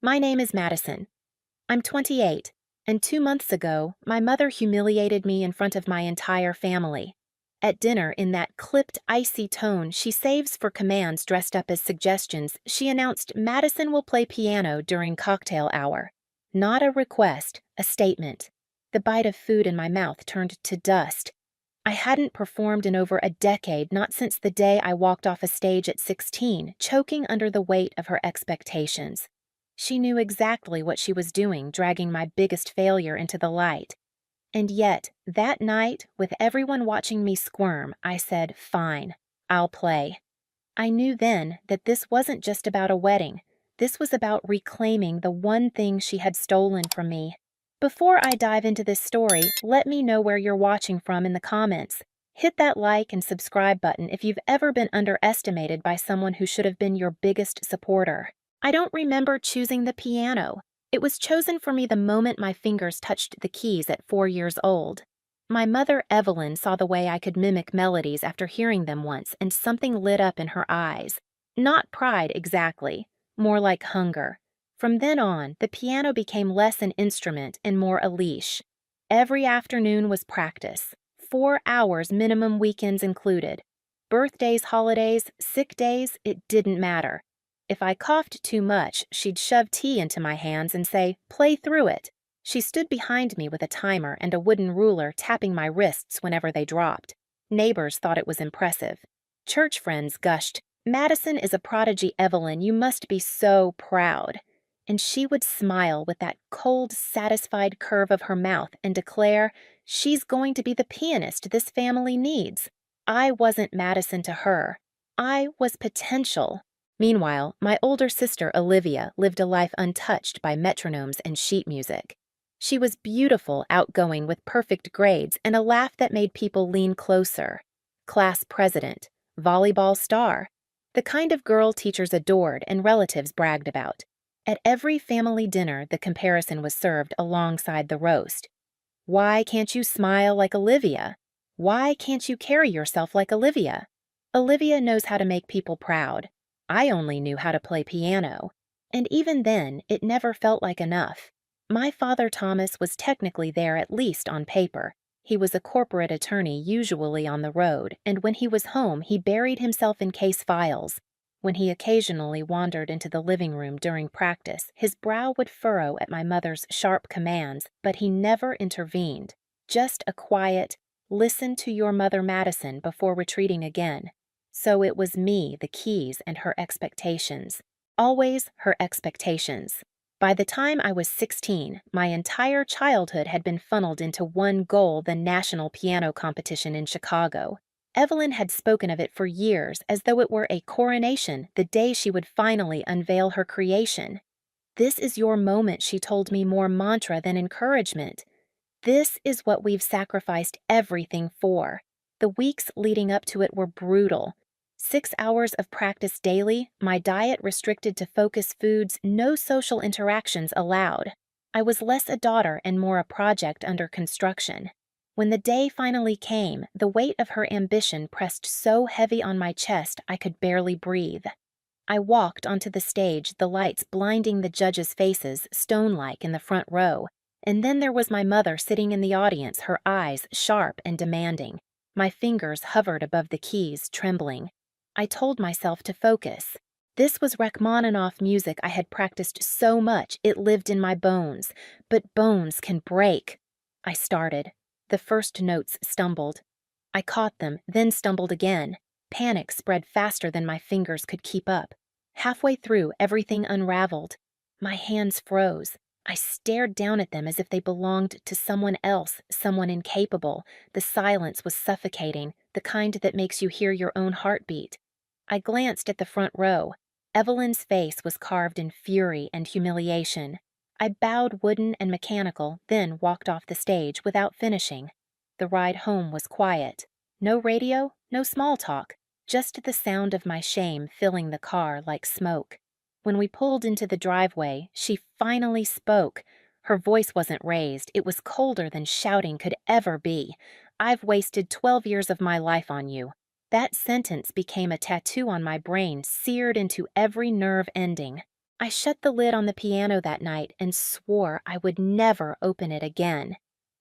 My name is Madison. I'm 28, and 2 months ago, my mother humiliated me in front of my entire family. At dinner, in that clipped, icy tone she saves for commands dressed up as suggestions, she announced Madison will play piano during cocktail hour. Not a request, a statement. The bite of food in my mouth turned to dust. I hadn't performed in over a decade, not since the day I walked off a stage at 16, choking under the weight of her expectations. She knew exactly what she was doing, dragging my biggest failure into the light. And yet, that night, with everyone watching me squirm, I said, fine, I'll play. I knew then that this wasn't just about a wedding. This was about reclaiming the one thing she had stolen from me. Before I dive into this story, let me know where you're watching from in the comments. Hit that like and subscribe button if you've ever been underestimated by someone who should have been your biggest supporter. I don't remember choosing the piano. It was chosen for me the moment my fingers touched the keys at 4 years old. My mother, Evelyn, saw the way I could mimic melodies after hearing them once, and something lit up in her eyes. Not pride exactly, more like hunger. From then on, the piano became less an instrument and more a leash. Every afternoon was practice, 4 hours minimum, weekends included. Birthdays, holidays, sick days, it didn't matter. If I coughed too much, she'd shove tea into my hands and say, play through it. She stood behind me with a timer and a wooden ruler, tapping my wrists whenever they dropped. Neighbors thought it was impressive. Church friends gushed, Madison is a prodigy, Evelyn, you must be so proud. And she would smile with that cold, satisfied curve of her mouth and declare, she's going to be the pianist this family needs. I wasn't Madison to her. I was potential. Meanwhile, my older sister, Olivia, lived a life untouched by metronomes and sheet music. She was beautiful, outgoing, with perfect grades and a laugh that made people lean closer. Class president, volleyball star, the kind of girl teachers adored and relatives bragged about. At every family dinner, the comparison was served alongside the roast. Why can't you smile like Olivia? Why can't you carry yourself like Olivia? Olivia knows how to make people proud. I only knew how to play piano. And even then, it never felt like enough. My father, Thomas, was technically there, at least on paper. He was a corporate attorney, usually on the road, and when he was home, he buried himself in case files. When he occasionally wandered into the living room during practice, his brow would furrow at my mother's sharp commands, but he never intervened. Just a quiet, listen to your mother, Madison, before retreating again. So it was me, the keys, and her expectations. Always her expectations. By the time I was 16, my entire childhood had been funneled into one goal, the national piano competition in Chicago. Evelyn had spoken of it for years as though it were a coronation, the day she would finally unveil her creation. This is your moment, she told me, more mantra than encouragement. This is what we've sacrificed everything for. The weeks leading up to it were brutal. 6 hours of practice daily, my diet restricted to focus foods, no social interactions allowed. I was less a daughter and more a project under construction. When the day finally came, the weight of her ambition pressed so heavy on my chest I could barely breathe. I walked onto the stage, the lights blinding the judges' faces, stone-like in the front row, and then there was my mother sitting in the audience, her eyes sharp and demanding. My fingers hovered above the keys, trembling. I told myself to focus. This was Rachmaninoff music I had practiced so much it lived in my bones. But bones can break. I started. The first notes stumbled. I caught them, then stumbled again. Panic spread faster than my fingers could keep up. Halfway through, everything unraveled. My hands froze. I stared down at them as if they belonged to someone else, someone incapable. The silence was suffocating, the kind that makes you hear your own heartbeat. I glanced at the front row. Evelyn's face was carved in fury and humiliation. I bowed, wooden and mechanical, then walked off the stage without finishing. The ride home was quiet. No radio, no small talk, just the sound of my shame filling the car like smoke. When we pulled into the driveway, she finally spoke. Her voice wasn't raised. It was colder than shouting could ever be. I've wasted 12 years of my life on you. That sentence became a tattoo on my brain, seared into every nerve ending. I shut the lid on the piano that night and swore I would never open it again.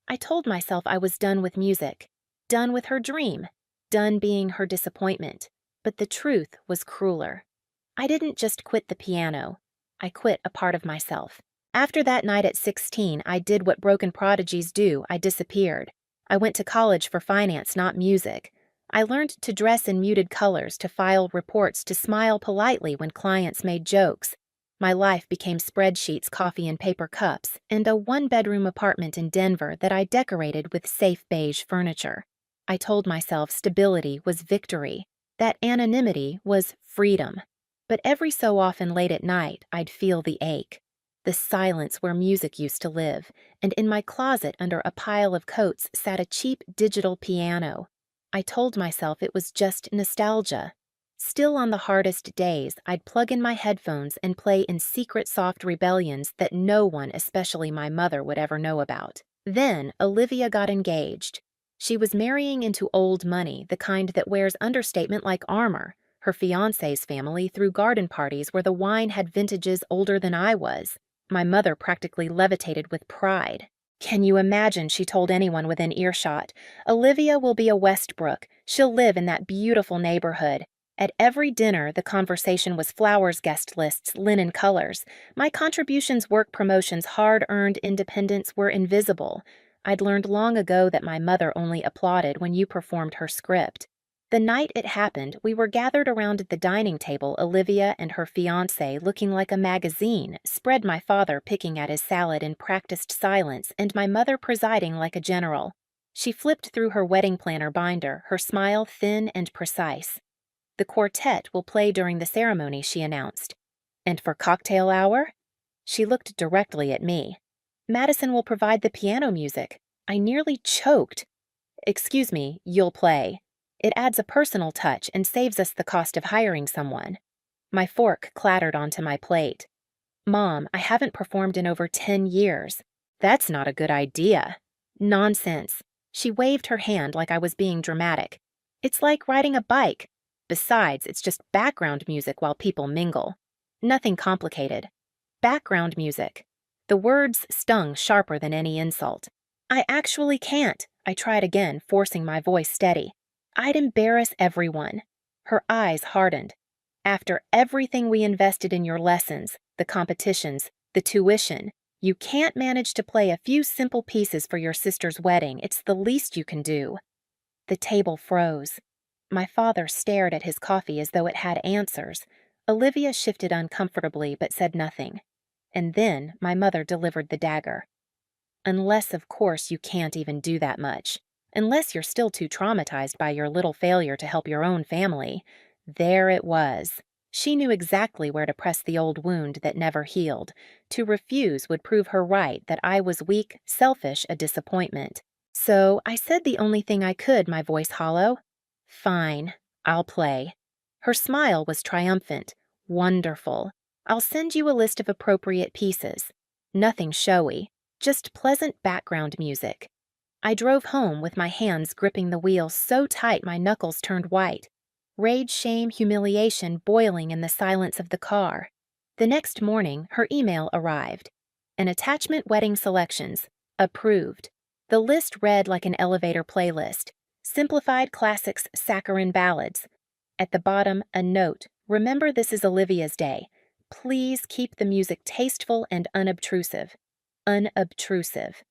I told myself I was done with music, done with her dream, done being her disappointment. But the truth was crueler. I didn't just quit the piano. I quit a part of myself. After that night at 16, I did what broken prodigies do. I disappeared. I went to college for finance, not music. I learned to dress in muted colors, to file reports, to smile politely when clients made jokes. My life became spreadsheets, coffee in paper cups, and a one-bedroom apartment in Denver that I decorated with safe beige furniture. I told myself stability was victory, that anonymity was freedom. But every so often late at night, I'd feel the ache, the silence where music used to live, and in my closet under a pile of coats sat a cheap digital piano. I told myself it was just nostalgia. Still, on the hardest days, I'd plug in my headphones and play in secret soft rebellions that no one, especially my mother, would ever know about. Then, Olivia got engaged. She was marrying into old money, the kind that wears understatement like armor. Her fiancé's family threw garden parties where the wine had vintages older than I was. My mother practically levitated with pride. "Can you imagine," she told anyone within earshot, "Olivia will be a Westbrook. She'll live in that beautiful neighborhood." At every dinner, the conversation was flowers, guest lists, linen colors. My contributions, work promotions, hard-earned independence were invisible. I'd learned long ago that my mother only applauded when you performed her script. The night it happened, we were gathered around the dining table, Olivia and her fiancé looking like a magazine, spread my father picking at his salad in practiced silence, and my mother presiding like a general. She flipped through her wedding planner binder, her smile thin and precise. "The quartet will play during the ceremony," she announced. "And for cocktail hour?" She looked directly at me. "Madison will provide the piano music." I nearly choked. "Excuse me, you'll play. It adds a personal touch and saves us the cost of hiring someone." My fork clattered onto my plate. "Mom, I haven't performed in over 10 years. That's not a good idea." "Nonsense." She waved her hand like I was being dramatic. "It's like riding a bike. Besides, it's just background music while people mingle. Nothing complicated. Background music." The words stung sharper than any insult. "I actually can't." I tried again, forcing my voice steady. "I'd embarrass everyone." Her eyes hardened. "After everything we invested in your lessons, the competitions, the tuition, you can't manage to play a few simple pieces for your sister's wedding. It's the least you can do." The table froze. My father stared at his coffee as though it had answers. Olivia shifted uncomfortably but said nothing. And then my mother delivered the dagger. "Unless, of course, you can't even do that much. Unless you're still too traumatized by your little failure to help your own family." There it was. She knew exactly where to press the old wound that never healed. To refuse would prove her right that I was weak, selfish, a disappointment. So I said the only thing I could, my voice hollow. "Fine, I'll play." Her smile was triumphant. "Wonderful. I'll send you a list of appropriate pieces. Nothing showy, just pleasant background music." I drove home with my hands gripping the wheel so tight my knuckles turned white. Rage, shame, humiliation boiling in the silence of the car. The next morning, her email arrived. An attachment: wedding selections. Approved. The list read like an elevator playlist. Simplified classics, saccharine ballads. At the bottom, a note: "Remember, this is Olivia's day. Please keep the music tasteful and unobtrusive." Unobtrusive.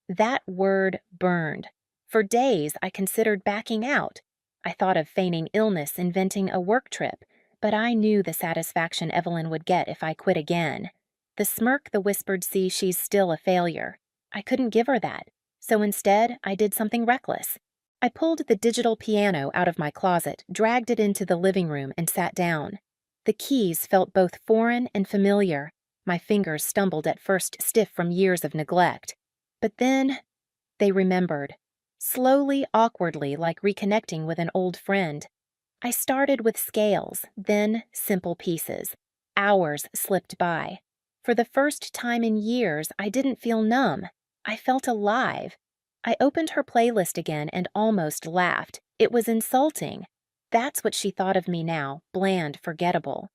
That word burned. For days, I considered backing out. I thought of feigning illness, inventing a work trip, but I knew the satisfaction Evelyn would get if I quit again. The smirk, the whispered, "See, she's still a failure." I couldn't give her that, so instead, I did something reckless. I pulled the digital piano out of my closet, dragged it into the living room, and sat down. The keys felt both foreign and familiar. My fingers stumbled at first, stiff from years of neglect. But then, they remembered. Slowly, awkwardly, like reconnecting with an old friend. I started with scales, then simple pieces. Hours slipped by. For the first time in years, I didn't feel numb. I felt alive. I opened her playlist again and almost laughed. It was insulting. That's what she thought of me now, bland, forgettable.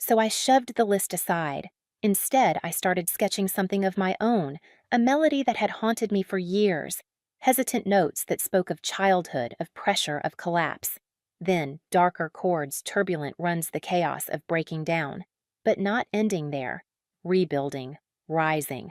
So I shoved the list aside. Instead, I started sketching something of my own, a melody that had haunted me for years, hesitant notes that spoke of childhood, of pressure, of collapse. Then, darker chords, turbulent runs the chaos of breaking down. But not ending there. Rebuilding, rising.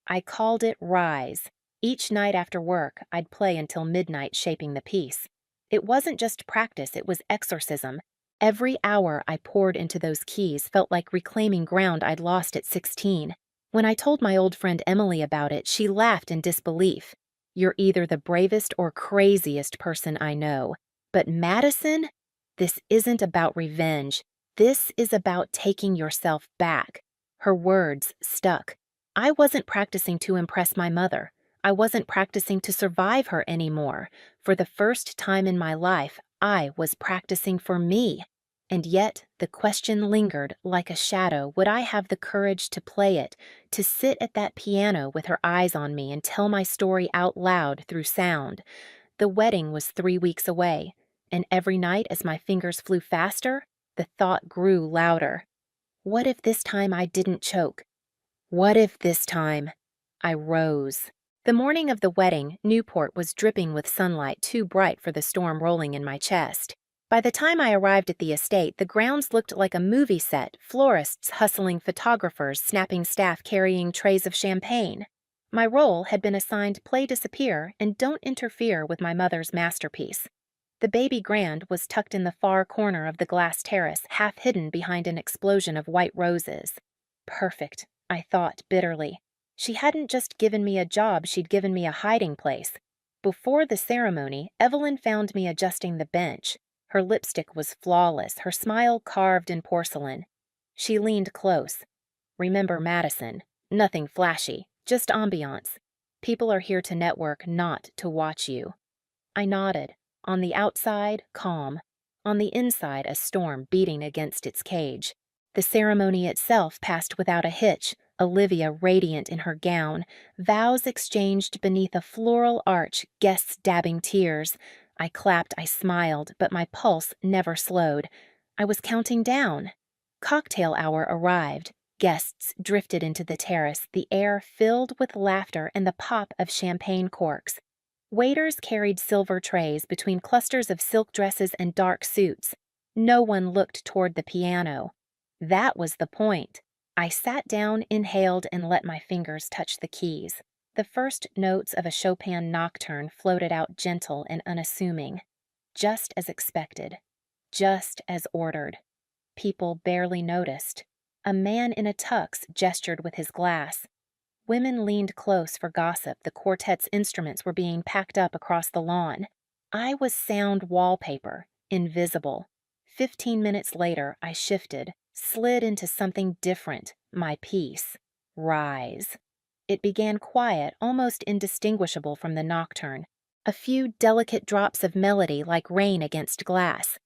I called it Rise. Each night after work, I'd play until midnight shaping the piece. It wasn't just practice, it was exorcism. Every hour I poured into those keys felt like reclaiming ground I'd lost at 16. When I told my old friend Emily about it, she laughed in disbelief. "You're either the bravest or craziest person I know. But Madison? This isn't about revenge. This is about taking yourself back." Her words stuck. I wasn't practicing to impress my mother. I wasn't practicing to survive her anymore. For the first time in my life, I was practicing for me. And yet, the question lingered like a shadow. Would I have the courage to play it, to sit at that piano with her eyes on me and tell my story out loud through sound? The wedding was 3 weeks away, and every night as my fingers flew faster, the thought grew louder. What if this time I didn't choke? What if this time I rose? The morning of the wedding, Newport was dripping with sunlight too bright for the storm rolling in my chest. By the time I arrived at the estate, the grounds looked like a movie set, florists hustling, photographers snapping, staff carrying trays of champagne. My role had been assigned Play Disappear and Don't Interfere with my mother's masterpiece. The baby grand was tucked in the far corner of the glass terrace, half hidden behind an explosion of white roses. Perfect, I thought bitterly. She hadn't just given me a job, she'd given me a hiding place. Before the ceremony, Evelyn found me adjusting the bench. Her lipstick was flawless, her smile carved in porcelain. She leaned close. "Remember Madison. Nothing flashy, just ambiance. People are here to network, not to watch you." I nodded. On the outside, calm. On the inside, a storm beating against its cage. The ceremony itself passed without a hitch, Olivia radiant in her gown, vows exchanged beneath a floral arch, guests dabbing tears. I clapped, I smiled, but my pulse never slowed. I was counting down. Cocktail hour arrived. Guests drifted into the terrace, the air filled with laughter and the pop of champagne corks. Waiters carried silver trays between clusters of silk dresses and dark suits. No one looked toward the piano. That was the point. I sat down, inhaled, and let my fingers touch the keys. The first notes of a Chopin nocturne floated out gentle and unassuming. Just as expected. Just as ordered. People barely noticed. A man in a tux gestured with his glass. Women leaned close for gossip. The quartet's instruments were being packed up across the lawn. I was sound wallpaper, invisible. 15 minutes later, I shifted, slid into something different, my piece. Rise. It began quiet, almost indistinguishable from the nocturne. A few delicate drops of melody like rain against glass.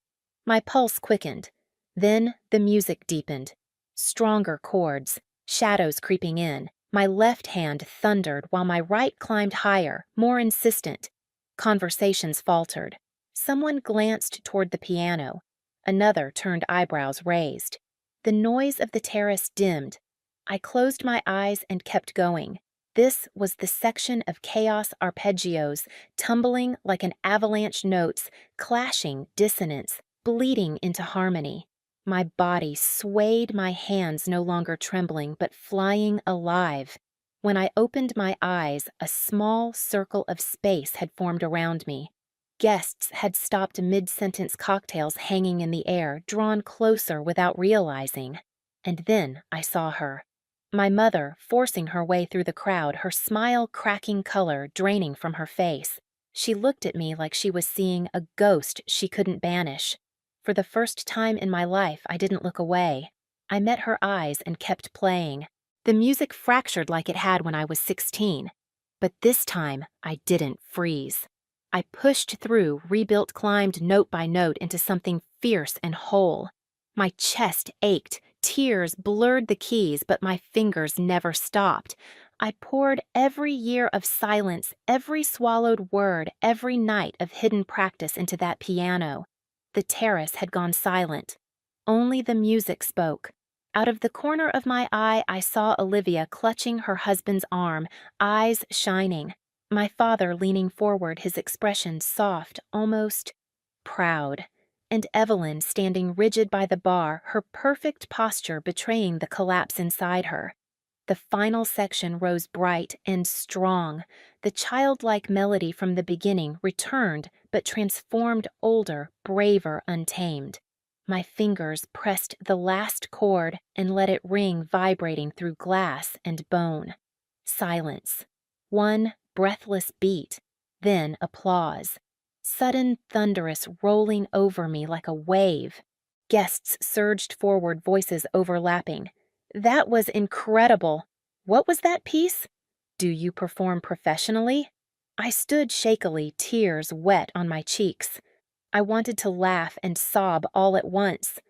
My pulse quickened. Then the music deepened. Stronger chords, shadows creeping in. My left hand thundered while my right climbed higher, more insistent. Conversations faltered. Someone glanced toward the piano. Another turned eyebrows raised. The noise of the terrace dimmed. I closed my eyes and kept going. This was the section of chaos arpeggios, tumbling like an avalanche notes, clashing dissonance, bleeding into harmony. My body swayed, my hands no longer trembling, but flying alive. When I opened my eyes, a small circle of space had formed around me. Guests had stopped mid-sentence, cocktails hanging in the air, drawn closer without realizing. And then I saw her. My mother, forcing her way through the crowd, her smile cracking color draining from her face. She looked at me like she was seeing a ghost she couldn't banish. For the first time in my life, I didn't look away. I met her eyes and kept playing. The music fractured like it had when I was 16. But this time, I didn't freeze. I pushed through, rebuilt, climbed note by note into something fierce and whole. My chest ached, tears blurred the keys, but my fingers never stopped. I poured every year of silence, every swallowed word, every night of hidden practice into that piano. The terrace had gone silent. Only the music spoke. Out of the corner of my eye, I saw Olivia clutching her husband's arm, eyes shining. My father leaning forward, his expression soft, almost proud. And Evelyn standing rigid by the bar, her perfect posture betraying the collapse inside her. The final section rose bright and strong. The childlike melody from the beginning returned, but transformed older, braver, untamed. My fingers pressed the last chord and let it ring vibrating through glass and bone. Silence. One breathless beat, then applause. Sudden thunderous rolling over me like a wave. Guests surged forward, voices overlapping. That was incredible. What was that piece? Do you perform professionally? I stood shakily, tears wet on my cheeks. I wanted to laugh and sob all at once.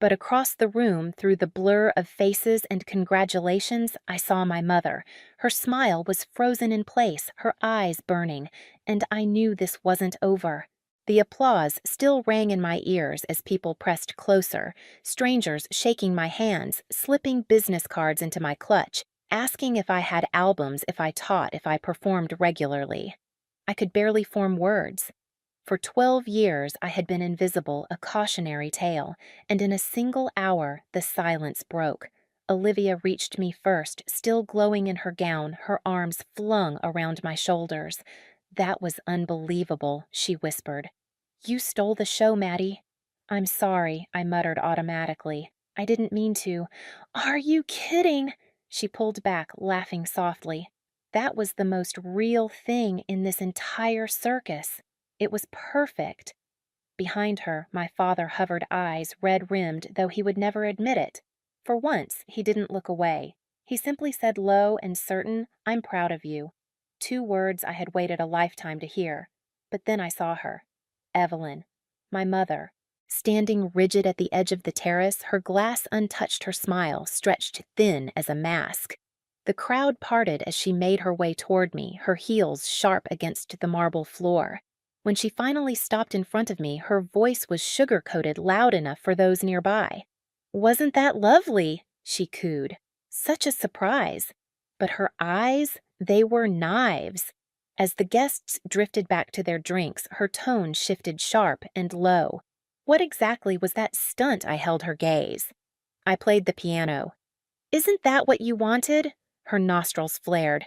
But across the room, through the blur of faces and congratulations, I saw my mother. Her smile was frozen in place, her eyes burning, and I knew this wasn't over. The applause still rang in my ears as people pressed closer, strangers shaking my hands, slipping business cards into my clutch, asking if I had albums, if I taught, if I performed regularly. I could barely form words. For 12 years I had been invisible, a cautionary tale, and in a single hour the silence broke. Olivia reached me first, still glowing in her gown, her arms flung around my shoulders. That was unbelievable, she whispered. You stole the show, Maddie. I'm sorry, I muttered automatically. I didn't mean to. Are you kidding? She pulled back, laughing softly. That was the most real thing in this entire circus. It was perfect. Behind her, my father hovered, eyes red-rimmed, though he would never admit it. For once, he didn't look away. He simply said low and certain, I'm proud of you. 2 words I had waited a lifetime to hear. But then I saw her. Evelyn. My mother. Standing rigid at the edge of the terrace, her glass untouched, her smile stretched thin as a mask. The crowd parted as she made her way toward me, her heels sharp against the marble floor. When she finally stopped in front of me, her voice was sugar-coated loud enough for those nearby. Wasn't that lovely? She cooed. Such a surprise. But her eyes, they were knives. As the guests drifted back to their drinks, her tone shifted sharp and low. What exactly was that stunt I held her gaze? I played the piano. Isn't that what you wanted? Her nostrils flared.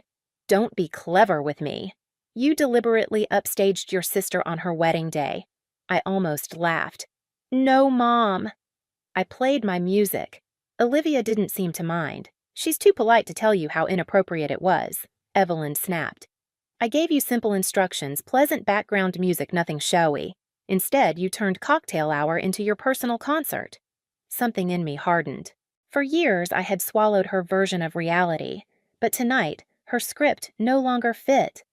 Don't be clever with me. You deliberately upstaged your sister on her wedding day. I almost laughed. No, Mom. I played my music. Olivia didn't seem to mind. She's too polite to tell you how inappropriate it was. Evelyn snapped. I gave you simple instructions, pleasant background music, nothing showy. Instead, you turned cocktail hour into your personal concert. Something in me hardened. For years, I had swallowed her version of reality. But tonight, her script no longer fit.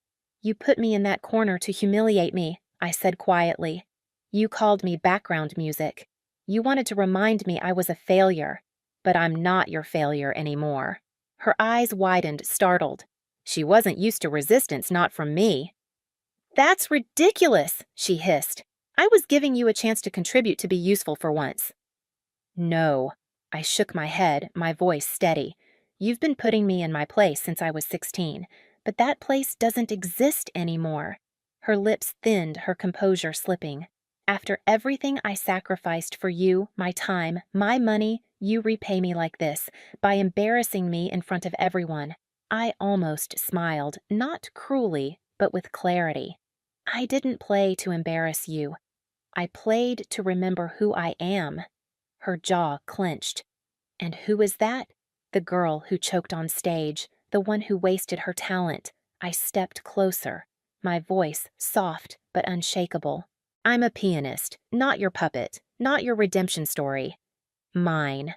You put me in that corner to humiliate me, I said quietly. You called me background music. You wanted to remind me I was a failure. But I'm not your failure anymore. Her eyes widened, startled. She wasn't used to resistance, not from me. That's ridiculous, she hissed. I was giving you a chance to contribute, to be useful for once. No. I shook my head, my voice steady. You've been putting me in my place since I was 16, but that place doesn't exist anymore. Her lips thinned, her composure slipping. After everything I sacrificed for you, my time, my money, you repay me like this, by embarrassing me in front of everyone. I almost smiled, not cruelly, but with clarity. I didn't play to embarrass you. I played to remember who I am. Her jaw clenched. And who is that? The girl who choked on stage, the one who wasted her talent. I stepped closer, my voice soft but unshakable. I'm a pianist, not your puppet, not your redemption story. Mine.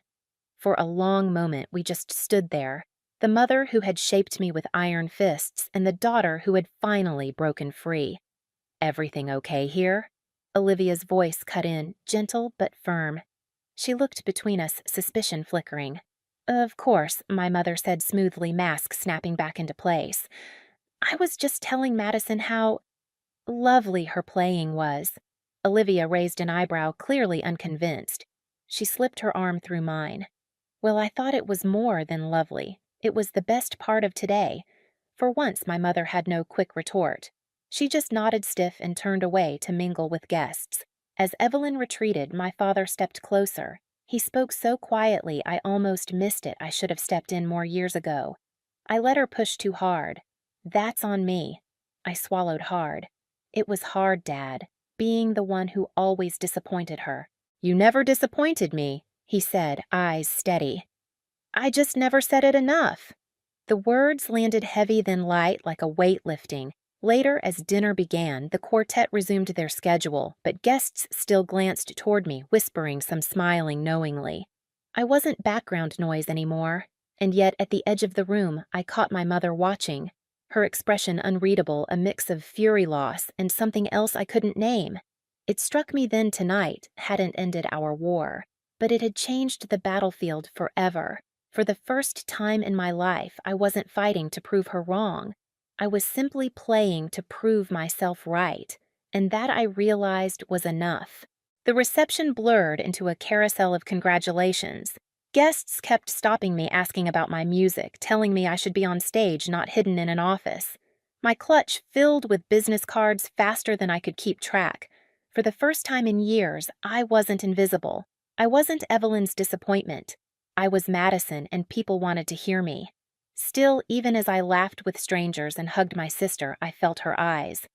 For a long moment we just stood there, the mother who had shaped me with iron fists and the daughter who had finally broken free. Everything okay here? Olivia's voice cut in, gentle but firm. She looked between us, suspicion flickering. Of course, my mother said smoothly, mask snapping back into place. I was just telling Madison how lovely her playing was. Olivia raised an eyebrow, clearly unconvinced. She slipped her arm through mine. Well, I thought it was more than lovely. It was the best part of today. For once, my mother had no quick retort. She just nodded stiff and turned away to mingle with guests. As Evelyn retreated, my father stepped closer. He spoke so quietly I almost missed it. I should have stepped in more years ago. I let her push too hard. That's on me. I swallowed hard. It was hard, Dad, being the one who always disappointed her. You never disappointed me, he said, eyes steady. I just never said it enough. The words landed heavy then light like a weight lifting. Later, as dinner began, the quartet resumed their schedule, but guests still glanced toward me, whispering, some smiling knowingly. I wasn't background noise anymore, and yet at the edge of the room I caught my mother watching, her expression unreadable, a mix of fury loss and something else I couldn't name. It struck me then tonight hadn't ended our war, but it had changed the battlefield forever. For the first time in my life, I wasn't fighting to prove her wrong. I was simply playing to prove myself right, and that I realized was enough. The reception blurred into a carousel of congratulations. Guests kept stopping me, asking about my music, telling me I should be on stage, not hidden in an office. My clutch filled with business cards faster than I could keep track. For the first time in years, I wasn't invisible. I wasn't Evelyn's disappointment. I was Madison, and people wanted to hear me. Still, even as I laughed with strangers and hugged my sister, I felt her eyes.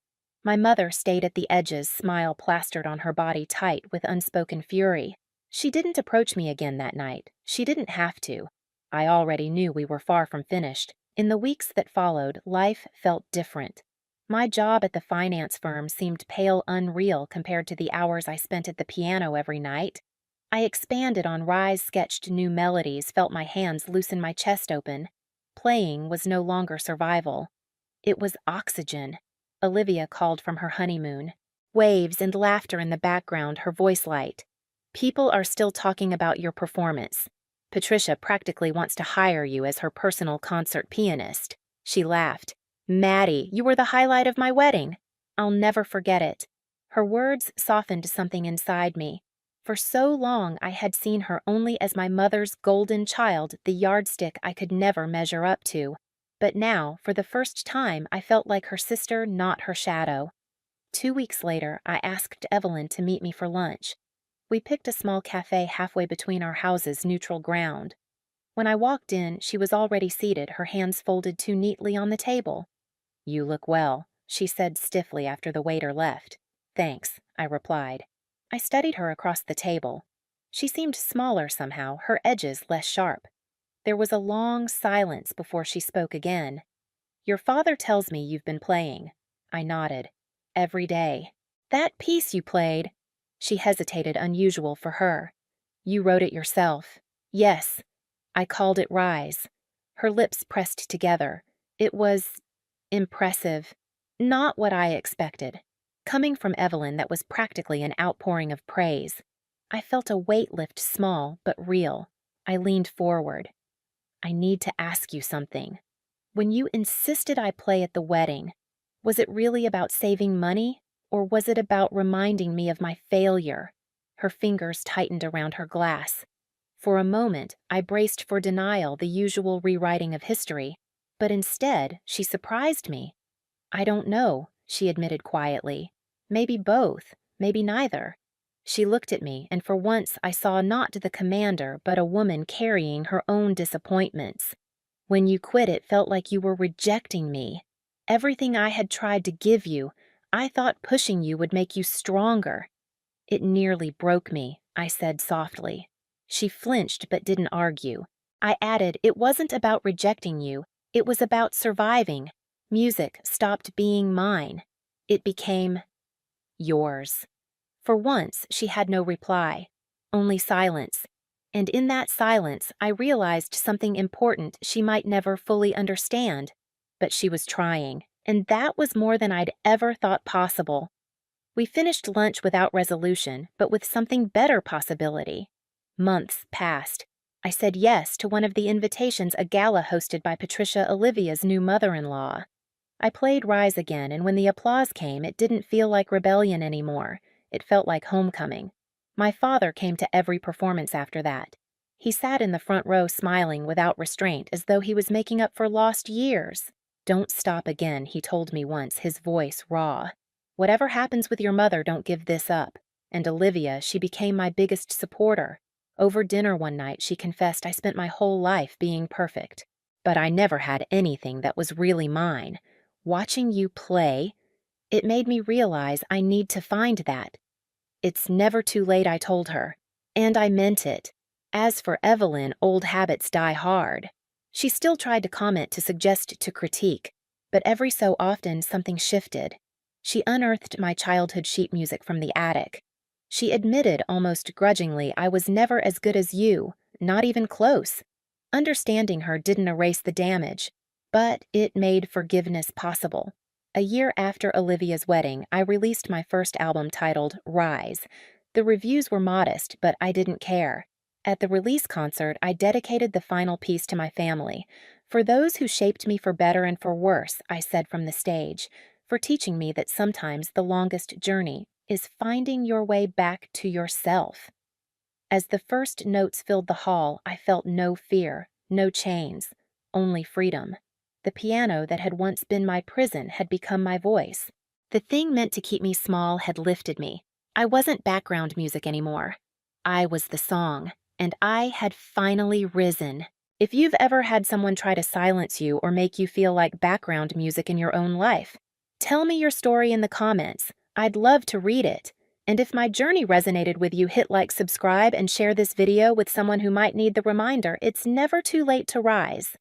My mother stayed at the edges, smile plastered on her body tight with unspoken fury. She didn't approach me again that night. She didn't have to. I already knew we were far from finished. In the weeks that followed, life felt different. My job at the finance firm seemed pale unreal compared to the hours I spent at the piano every night. I expanded on Rye's-sketched new melodies, felt my hands loosen my chest open. Playing was no longer survival. It was oxygen. Olivia called from her honeymoon. Waves and laughter in the background, her voice light. People are still talking about your performance. Patricia practically wants to hire you as her personal concert pianist. She laughed. Maddie, you were the highlight of my wedding. I'll never forget it. Her words softened something inside me. For so long I had seen her only as my mother's golden child, the yardstick I could never measure up to. But now, for the first time, I felt like her sister, not her shadow. 2 weeks later, I asked Evelyn to meet me for lunch. We picked a small cafe halfway between our houses, neutral ground. When I walked in, she was already seated, her hands folded too neatly on the table. You look well, she said stiffly after the waiter left. Thanks, I replied. I studied her across the table. She seemed smaller somehow, her edges less sharp. There was a long silence before she spoke again. Your father tells me you've been playing. I nodded. Every day. That piece you played. She hesitated, unusual for her. You wrote it yourself. Yes. I called it Rise. Her lips pressed together. It was impressive. Not what I expected. Coming from Evelyn, that was practically an outpouring of praise. I felt a weight lift, small but real. I leaned forward. I need to ask you something. When you insisted I play at the wedding, was it really about saving money, or was it about reminding me of my failure? Her fingers tightened around her glass. For a moment, I braced for denial, the usual rewriting of history, but instead, she surprised me. I don't know, she admitted quietly. Maybe both, maybe neither. She looked at me, and for once I saw not the commander, but a woman carrying her own disappointments. When you quit, it felt like you were rejecting me. Everything I had tried to give you, I thought pushing you would make you stronger. It nearly broke me, I said softly. She flinched but didn't argue. I added, it wasn't about rejecting you, it was about surviving. Music stopped being mine. It became yours. For once, she had no reply, only silence. And in that silence, I realized something important she might never fully understand. But she was trying, and that was more than I'd ever thought possible. We finished lunch without resolution, but with something better possibility. Months passed. I said yes to one of the invitations, a gala hosted by Patricia, Olivia's new mother-in-law. I played Rise again, and when the applause came, it didn't feel like rebellion anymore. It felt like homecoming. My father came to every performance after that. He sat in the front row smiling without restraint as though he was making up for lost years. "Don't stop again," he told me once, his voice raw. "Whatever happens with your mother, don't give this up." And Olivia, she became my biggest supporter. Over dinner one night, she confessed, "I spent my whole life being perfect, but I never had anything that was really mine. Watching you play, it made me realize I need to find that." "It's never too late," I told her. And I meant it. As for Evelyn, old habits die hard. She still tried to comment, to suggest, to critique, but every so often something shifted. She unearthed my childhood sheet music from the attic. She admitted almost grudgingly, "I was never as good as you, not even close." Understanding her didn't erase the damage, but it made forgiveness possible. A year after Olivia's wedding, I released my first album titled Rise. The reviews were modest, but I didn't care. At the release concert, I dedicated the final piece to my family. "For those who shaped me for better and for worse," I said from the stage, "for teaching me that sometimes the longest journey is finding your way back to yourself." As the first notes filled the hall, I felt no fear, no chains, only freedom. The piano that had once been my prison had become my voice. The thing meant to keep me small had lifted me. I wasn't background music anymore. I was the song, and I had finally risen. If you've ever had someone try to silence you or make you feel like background music in your own life, tell me your story in the comments. I'd love to read it. And if my journey resonated with you, hit like, subscribe, and share this video with someone who might need the reminder it's never too late to rise.